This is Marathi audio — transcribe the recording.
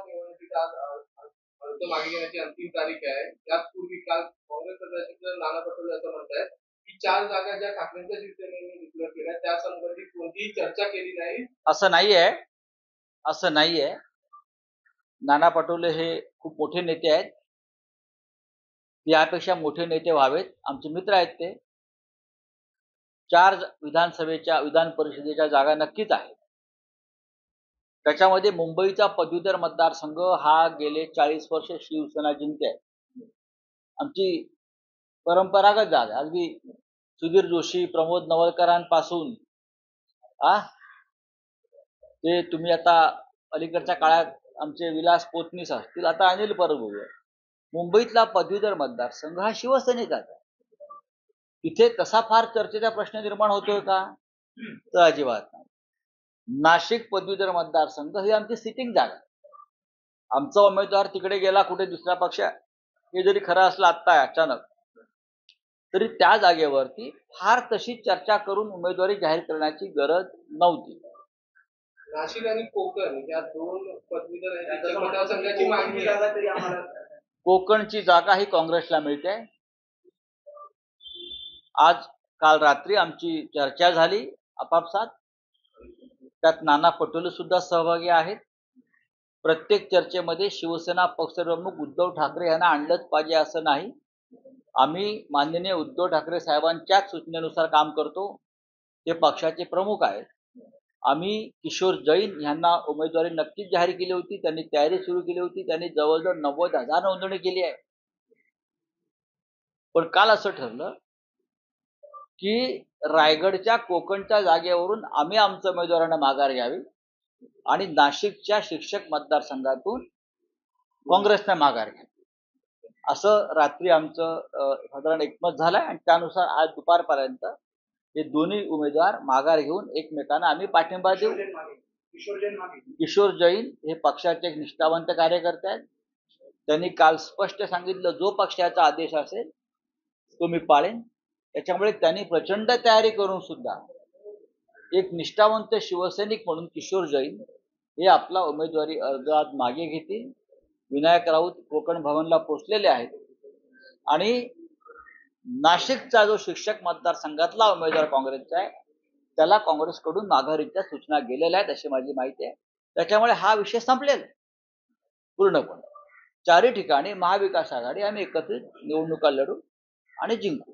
निवडणुकीचा आज अर्ज मागे घेण्याची अंतिम तारीख आहे. त्यापूर्वी काल काँग्रेस अध्यक्ष नाना पटोले असं म्हणतायत की 4 जागा ज्या ठाकरेंच्या शिवसेनेने डिक्लेअर केल्या त्या संबंधी कोणतीही चर्चा केली नाही. असं नाहीये. नाना पटोले हे खूप मोठे नेते आहेत. यापेक्षा मोठे नेते व्हावेत. आमचे मित्र आहेत ते. 4 विधान परिषदेच्या जागा नक्कीच आहेत. त्याच्यामध्ये मुंबईचा पदवीधर मतदारसंघ हा गेले 40 वर्ष शिवसेना जिंकते. आमची परंपरागत जागा अगदी सुधीर जोशी, प्रमोद नवलकरांपासून ते तुम्ही आता अलीकडच्या काळात आमचे विलास पोतनीस असतील, आता अनिल परब होईल. मुंबईतला पदवीधर मतदारसंघ हा शिवसेनेचाच आहे. इथे तसा फार चर्चेचा प्रश्न निर्माण होतोय का? तर अजिबात नाही. नाशिक पदवीधर मतदारसंघ ही आमची सिटिंग जागा. आमचा उमेदवार तिकडे गेला कुठे दुसरा पक्ष, हे जरी खरं असलं आत्ता अचानक, तरी त्या जागेवरती फार तशी चर्चा करून उमेदवारी जाहीर करण्याची गरज नव्हती. नाशिक आणि कोकण या 2 पदवीधर मतदारसंघाची मागणी आहे तरी आम्हाला कोकणची जागा ही काँग्रेसला मिळते. काल रात्री आमची चर्चा झाली आपापसात. त्यात नाना पटोले सुद्धा सहभागी आहेत. प्रत्येक चर्चेमध्ये शिवसेना पक्षप्रमुख उद्धव ठाकरे यांना आणलंच पाहिजे असं नाही. आम्ही माननीय उद्धव ठाकरे साहेबांच्याच सूचनेनुसार काम करतो. ते पक्षाचे प्रमुख आहेत. आम्ही किशोर जैन यांना उमेदवारी नक्कीच जाहीर केली होती. त्यांनी तयारी सुरू केली होती. त्यांनी जवळजवळ 90,000 नोंदणी केली आहे. पण काल असं ठरलं की रायगडच्या कोकणच्या जागेवरून आम्ही आमच्या उमेदवारांना माघार घ्यावी आणि नाशिकच्या शिक्षक मतदारसंघातून काँग्रेसने माघार घ्यावी, असं रात्री आमचं साधारण एकमत झालंय. आणि त्यानुसार आज दुपारपर्यंत हे दोन्ही उमेदवार माघार घेऊन एकमेकांना आम्ही पाठिंबा देऊ. किशोर जैन हे पक्षाचे एक निष्ठावंत कार्यकर्ते आहेत. त्यांनी काल स्पष्ट सांगितलं, जो पक्षाचा आदेश असेल तो मी पाळेन. त्याच्यामुळे त्यांनी प्रचंड तयारी करून सुद्धा एक निष्ठावंत शिवसैनिक म्हणून किशोर जैन हे आपला उमेदवारी अर्ज आज मागे घेतील. विनायक राऊत कोकण भवनला पोहोचलेले आहेत आणि नाशिकचा जो शिक्षक मतदारसंघातला उमेदवार काँग्रेसचा आहे त्याला काँग्रेसकडून माघारीच्या सूचना गेलेल्या आहेत अशी माझी माहिती आहे. त्याच्यामुळे हा विषय संपलेला पूर्णपणे. 4ही ठिकाणी महाविकास आघाडी आम्ही एकत्रित निवडणुका लढू आणि जिंकू.